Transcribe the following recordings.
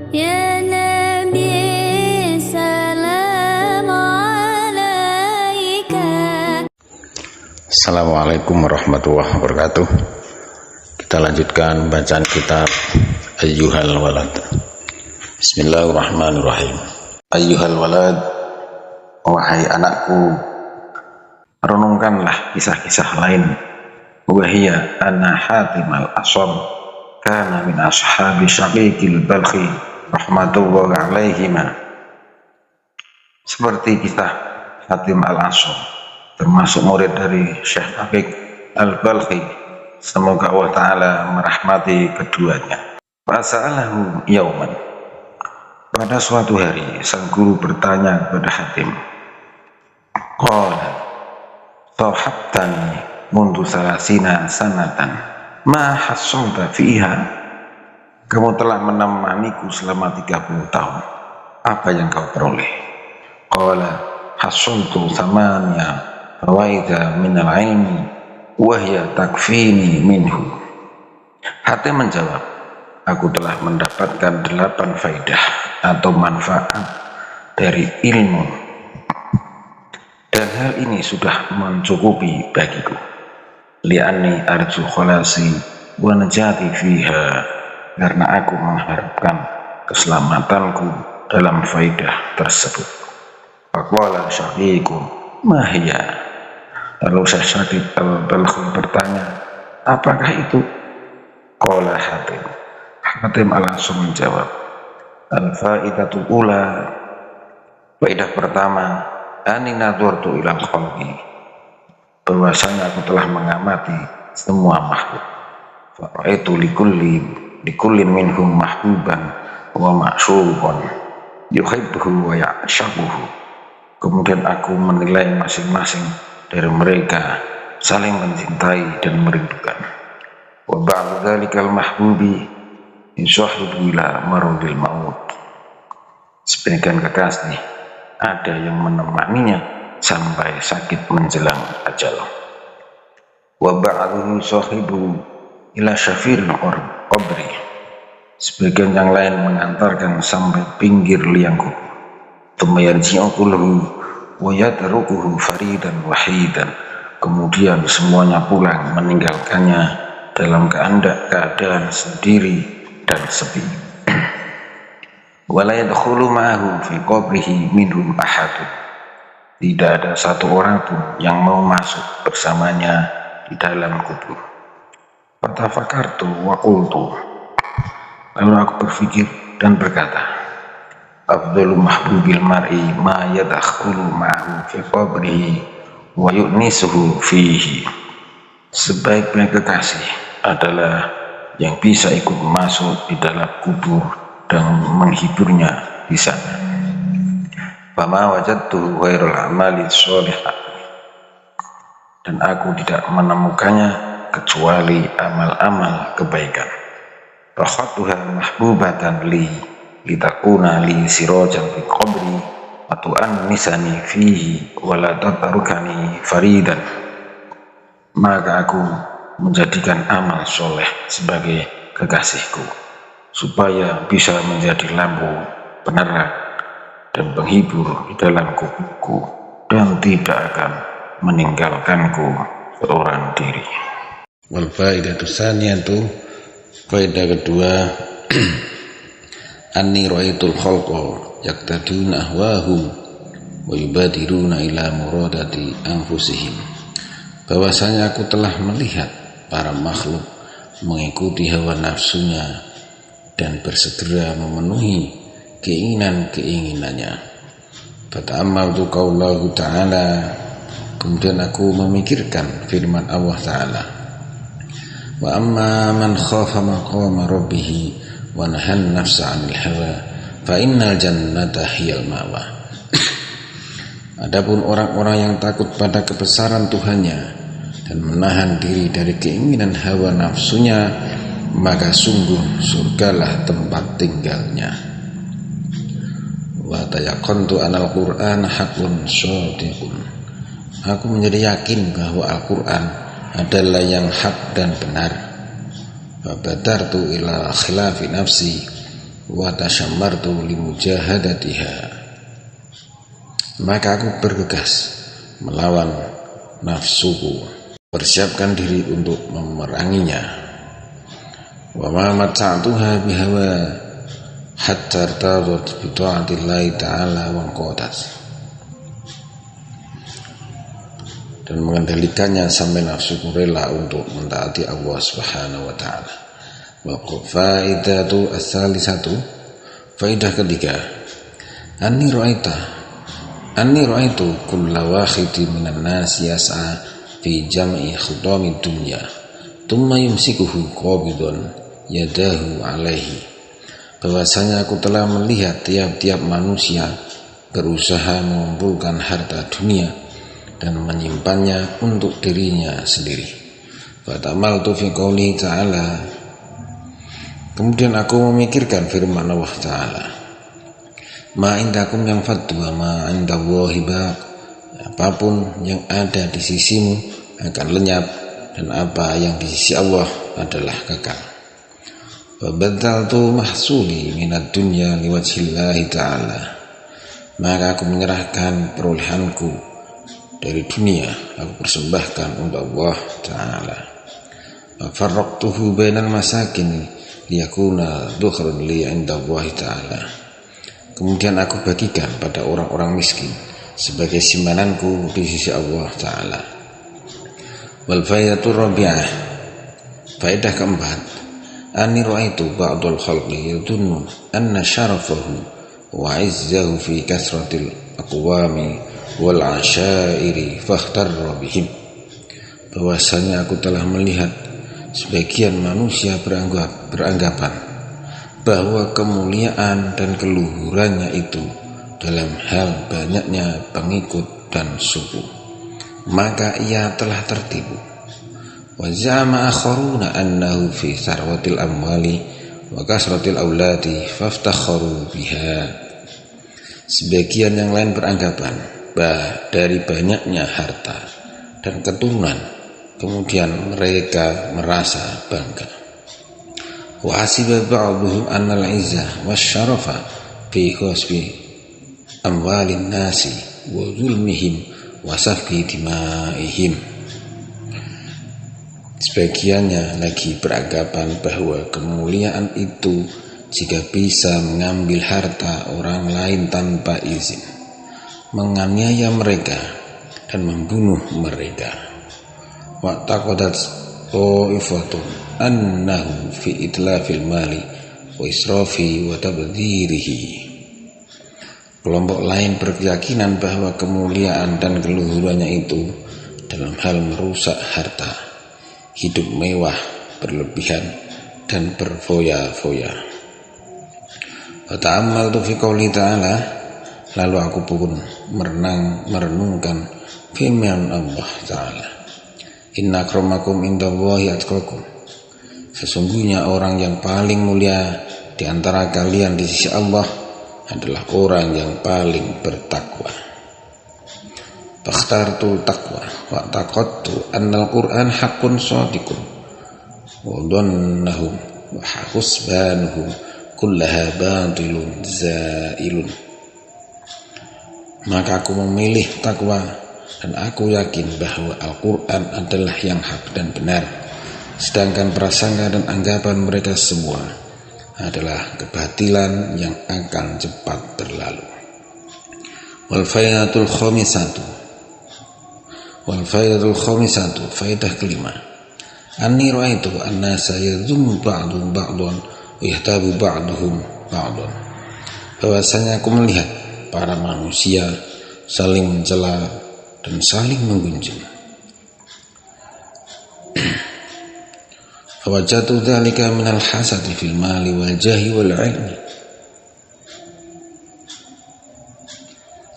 Ya Nabi salam alaika. Assalamualaikum warahmatullahi wabarakatuh. Kita lanjutkan bacaan kitab Ayyuhal Walad. Bismillahirrahmanirrahim. Ayyuhal walad, wahai anakku, renungkanlah kisah-kisah lain. Wahia anna Hatim al-Asam kana min ashabi Syaqiqil Balkhi rahmatullahi alaihima. Seperti kisah Hatim al-Asam, termasuk murid dari Syekh Syaqiq al-Balkhi, semoga Allah Ta'ala merahmati keduanya. Fasa'alahu yauman, pada suatu hari sang guru bertanya kepada Hatim, qala sahabtani mundu salasina sanatan ma hassalta fiha, kamu telah menemaniku selama 30 tahun, apa yang kau peroleh? Qala hassaltu samanya fawaida minal ilmi wahya takfini minhu. Hatim menjawab, aku telah mendapatkan 8 faidah atau manfaat dari ilmu, dan hal ini sudah mencukupi bagiku. Li'anni arju kholasi wa najati fiha, karena aku mengharapkan keselamatanku dalam faidah tersebut. Faqala Syaqiqu mahya, lalu Syekh Syaqiq al-Balkhi bertanya, apakah itu? Qala Hatim al-Asam menjawab, al-faidatu ula, faidah pertama, ani nadhurtu ilal khalqi, bahwasanya aku telah mengamati semua makhluk. Fa'aitu likulli minhum mahbuban wa ma'syuban yuhibbuhu wa ya'shabuhu. Kemudian aku menilai masing-masing dari mereka saling mencintai dan merindukan. Wa ba'du dzalikal mahbubi yusahibu ila maradil maut, sebagian kekasih ada yang menemaninya sampai sakit menjelang ajal. Wa ba'duhu sahibu ila syafiril qabri, sebagian yang lain mengantarkan sampai pinggir liang kubur. Tsumma yarji'u kulluhu wa yatrukuhu faridan wahidan, kemudian semuanya pulang meninggalkannya dalam keadaan sendiri dan sepi. Wa la yadkhulu ma'ahu fi qabrihi minhum ahadun, tidak ada satu orang pun yang mau masuk bersamanya di dalam kubur. Fatafakartu wa qultu, lalu aku berpikir dan berkata, afdalu mahbubil mar'i ma yadkhulu ma'ahu fi qabrihi wa yu'nisuhu fihi, sebaik-baik kekasih adalah yang bisa ikut masuk di dalam kubur dan menghiburnya di sana. Fama wajadtu ghairul amali sholihah, dan aku tidak menemukannya kecuali amal-amal kebaikan. Rakhatuha mahbubatan li litakuna li sirajan fi qabri wa tu'annisani fihi wa la tatrukani faridan, maka aku menjadikan amal soleh sebagai kekasihku supaya bisa menjadi lampu penerang dan penghibur di dalam kuburku, dan tidak akan meninggalkanku seorang diri. Wal faidatu tsaniyatu, faidah kedua, anni ra'aitul khalqa yaqtaduna ahwahum wa yubadiruna ila muradati anfusihim, bahwasanya aku telah melihat para makhluk mengikuti hawa nafsunya dan bersegera memenuhi keinginan-keinginannya. Fata'ammaltu qaulahu ta'ala, kemudian aku memikirkan firman Allah Ta'ala, wa amma man khafa maqama rabbih wa nahan nafsa 'anil hawa fa innal jannata hiyal ma'wa. Adapun orang-orang yang takut pada kebesaran Tuhannya dan menahan diri dari keinginan hawa nafsunya, maka sungguh surgalah tempat tinggalnya. Wa tayaqantu anal Qur'an haqqun shadiqun, aku menjadi yakin bahwa Al-Quran adalah yang hak dan benar. Fabadartu ila khilafi nafsi, wa tashammartu limujahadatiha. Maka aku bergegas melawan nafsuku, persiapkan diri untuk memeranginya. Wa ma mata'tuha bihawa hatta irtadat bi ta'atillahi ta'ala wa qadat, dan mengendalikannya sampai nafsuku rela untuk mentaati Allah Subhanahu wa taala. Wa faidatu as-salisatu, faidah ketiga, anni ra'aitu kulla wahidin minan nasi yas'a fi jam'i khudamid dunya thumma yumsikuhu qabidun yadahu alaihi. Bahwasanya aku telah melihat tiap-tiap manusia berusaha mengumpulkan harta dunia dan menyimpannya untuk dirinya sendiri. Fatamaltu fi qouli ta'ala, kemudian aku memikirkan firman Allah Ta'ala, ma indakum yang faddu wa ma indallahi baq, apapun yang ada di sisimu akan lenyap dan apa yang di sisi Allah adalah kekal. Wabadaltu mahsuli minad dunya liwajhillahi ta'ala, maka aku menyerahkan perolehanku dari dunia, aku persembahkan untuk Allah Ta'ala. Farraqtuhu bainal masakin liyakuna dhukhrun li 'inda Allah Ta'ala, kemudian aku bagikan pada orang-orang miskin sebagai simpananku di sisi Allah Ta'ala. Wal faidatur rabi'ah, faedah keempat, anni ra'aitu ba'dul khalqi yadunnu anna syarafahu wa 'izzahu fi kasratil aqwami wal 'asyairi fakhtarra bihim. Bahwasanya aku telah melihat sebagian manusia beranggapan bahwa kemuliaan dan keluhurannya itu dalam hal banyaknya pengikut dan suku, maka ia telah tertipu. Wa za'ama akharuna annahu fi sarwatil amwali wa kasratil auladi faftakharu biha. Sebagian yang lain beranggapan dari banyaknya harta dan keturunan, kemudian mereka merasa bangga. Wa hasiba ba'dhum anna al-'izzah wasyarafa fi khasbi amwalin nasi wa zulmihim wa safki dimaihim. Sebagiannya lagi beranggapan bahwa kemuliaan itu jika bisa mengambil harta orang lain tanpa izin, menganiaya mereka dan membunuh mereka. Wa taqadat qa'ifatun annahu fi itlafil mali wa israfi wa tabdhirihi. Kelompok lain berkeyakinan bahwa kemuliaan dan keluhurannya itu dalam hal merusak harta, hidup mewah berlebihan dan berfoya-foya. Wa ta'ammaltu fi qouli ta'ala, lalu aku pun merenungkan firman Allah Ta'ala, inna akramakum indallahi atqakum, sesungguhnya orang yang paling mulia di antara kalian di sisi Allah adalah orang yang paling bertakwa. Fakhtartu taqwa wa taqattu annal Qur'an haqqun shadiqun wa dhannahum wa husbanuhum kullaha batilun zailun. Maka aku memilih takwa dan aku yakin bahwa Al-Quran adalah yang hak dan benar, sedangkan prasangka dan anggapan mereka semua adalah kebatilan yang akan cepat berlalu. Wal faidatul khamisatu, faidah kelima, anni ra'aitu annasa yadhummu ba'dhum ba'dhan wa yahtabu ba'dhum ba'dhan. Bahwasanya aku melihat para manusia saling mencela dan saling menggunjing. Fawajatu dzalika minal hasadi fil mali wal jahi wal ilmi.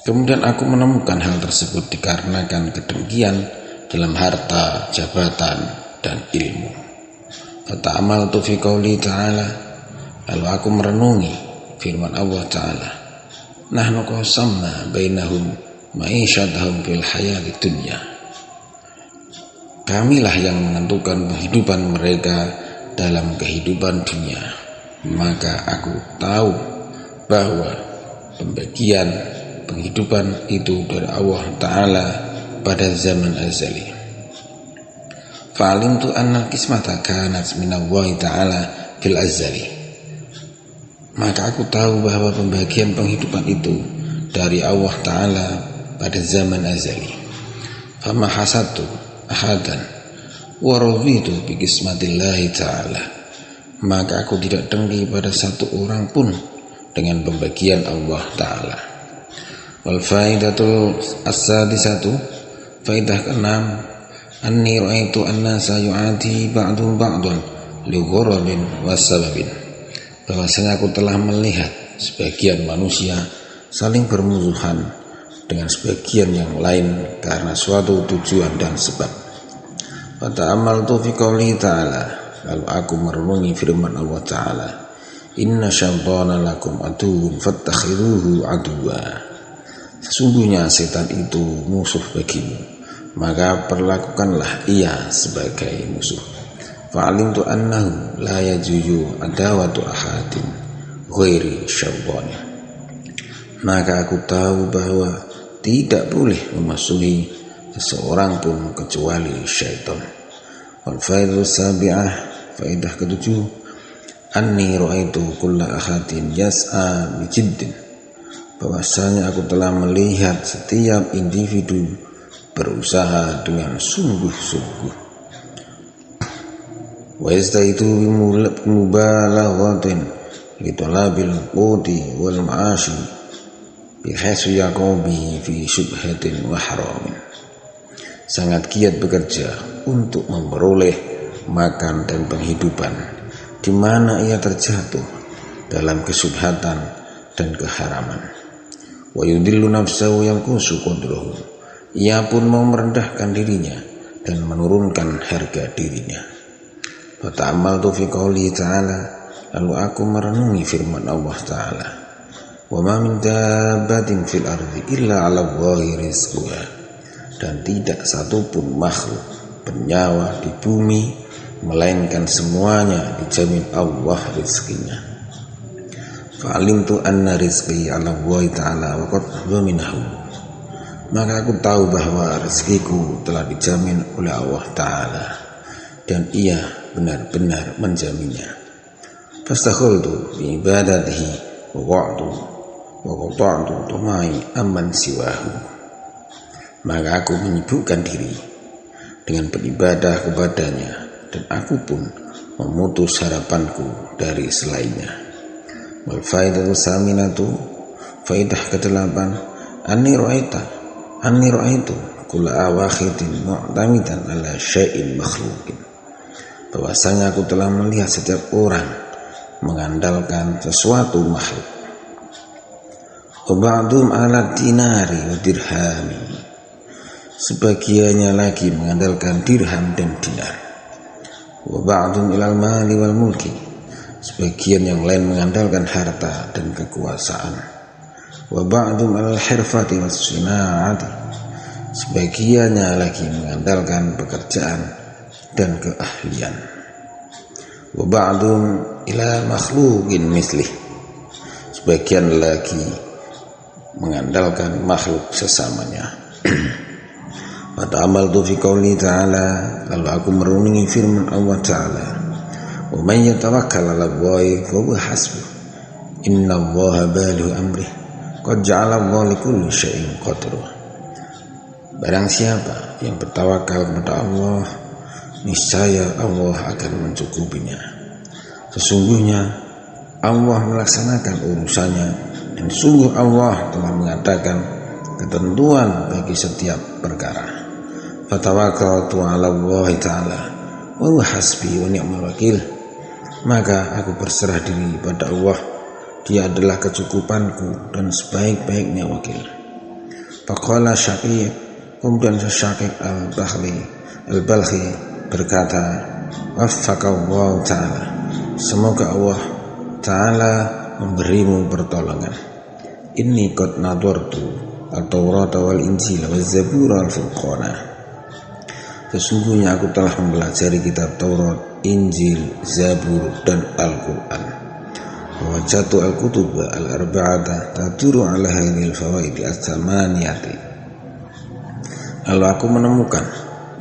Kemudian aku menemukan hal tersebut dikarenakan kedengkian dalam harta, jabatan, dan ilmu. Fata'amaltu fi qouli ta'ala, lalu aku merenungi firman Allah Ta'ala, nahnu qasamna bainahum ma'isyatahum fil hayatid dunya. Kamilah yang menentukan kehidupan mereka dalam kehidupan dunia. maka aku tahu bahwa pembagian penghidupan itu dari Allah Ta'ala pada zaman azali. Fa'alimtu anna qismata kanat minallahi ta'ala fil azali. Maka aku tahu bahwa pembagian penghidupan itu dari Allah Ta'ala pada zaman azali. Fama hasatu ahadan wa raditu bi qismatillahi ta'ala. Maka aku tidak dengki pada satu orang pun dengan pembagian Allah Ta'ala. Wal faidatul as-sadisatu, faidah ke-6, anni ra'aitu annasa yu'ati ba'dun ba'dun li ghurabin wa sababin. Bahwasanya aku telah melihat sebagian manusia saling bermusuhan dengan sebagian yang lain karena suatu tujuan dan sebab. Wa ta'ammaltu fi qouli ta'ala, lalu aku merenungi firman Allah Ta'ala, inna syaitana lakum aduwwun fattakhiduhu aduwwa. Sesungguhnya setan itu musuh bagimu, maka perlakukanlah ia sebagai musuh. Fa'alimtu annahu la yajuju adawatu ahadin ghairi syaitani. Maka aku tahu bahwa tidak boleh memasuki seseorang pun kecuali syaitan. Wal faidatu sabi'ah, faidah ke-7, anni ra'aitu kulla ahadin yas'a bijiddin. Bahwasanya aku telah melihat setiap individu berusaha dengan sungguh-sungguh. Wa yastaitu bimubalaghatin li talabil quti wal ma'ashi bihaitsu yaqubi fi syubhatin wa haramin. Sangat giat bekerja untuk memperoleh makan dan penghidupan, di mana ia terjatuh dalam kesubhatan dan keharaman. Wa yudillu nafsahu yanqusu qadrahu. Ia pun mau merendahkan dirinya dan menurunkan harga dirinya. Wa ta'ammaltu fi qouli ta'ala, lalu aku merenungi firman Allah Ta'ala, wa ma min dabbatin fil ardi illa 'ala Allahi rizquha. Dan tidak satupun makhluk bernyawa di bumi melainkan semuanya dijamin Allah rizkinya. Fa'alimtu anna rizqi 'ala Allahi Ta'ala wa qad dhaminahu. Maka aku tahu bahwa rezekiku telah dijamin oleh Allah Ta'ala dan ia benar-benar menjaminnya. Fastakhultu bi ibadatihi wa qata'tu tumai amman siwahu. Maka aku menyibukkan diri dengan beribadah kepadanya, dan aku pun memutus harapanku dari selainnya. Wal faidatu saminatu, faidah ke-8, anni ra'aitu kulla awakhidin mu'tamidan ala syai'in makhluqin. Bahwasanya aku telah melihat setiap orang mengandalkan sesuatu makhluk. Wa ba'dhum ala dinari wa dirhami. Sebagiannya lagi mengandalkan dirham dan dinar. Wa ba'dhum ilal mali wal mulki. Sebagian yang lain mengandalkan harta dan kekuasaan. Wa ba'dhum alal hirfati was sina'ati. Sebagiannya lagi mengandalkan pekerjaan dan keahlian. Wa ba'dhum ila makhluqin mislih. Sebagian lagi mengandalkan makhluk sesamanya. Wa ta'amaltu fi qouli ta'ala, lalu aku merenungi firman Allah Ta'ala, wa man yatawakkal 'ala Allahi fa huwa hasbuh, inna Allaha balighu amrih, qad ja'ala Allahu likulli syai'in qadra. Barang siapa yang bertawakal kepada Allah, niscaya Allah akan mencukupinya. Sesungguhnya Allah melaksanakan urusannya, dan sungguh Allah telah mengadakan ketentuan bagi setiap perkara. Fatawakkaltu 'ala Allah Ta'ala wa huwa hasbi wa ni'mal wakil. Maka aku berserah diri pada Allah, Dia adalah kecukupanku dan sebaik-baiknya wakil. Faqala Syaqiq, kemudian Syaqiq al-Balkhi berkata, waffaqallahu ta'ala, semoga Allah Ta'ala memberimu pertolongan. Inni qad nadartu at-Taurata wal Injil wal Zabur wal Furqana. Sesungguhnya aku telah mempelajari kitab Taurat, Injil, Zabur dan Al-Quran. wajatu al-kutub al-arba'ata taduru ala hadhil fawaid as-samaniyati. Lalu aku menemukan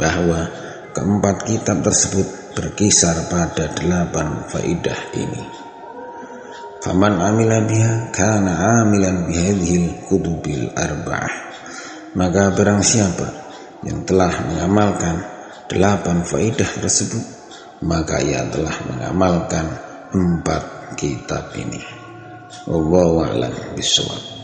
bahwa keempat kitab tersebut berkisar pada 8 faidah ini. Faman amila biha kana amilan bihadhil kutubil arba'ah. Maka barang siapa yang telah mengamalkan 8 faidah tersebut, maka ia telah mengamalkan 4 kitab ini. Wallahu a'lam bishawab.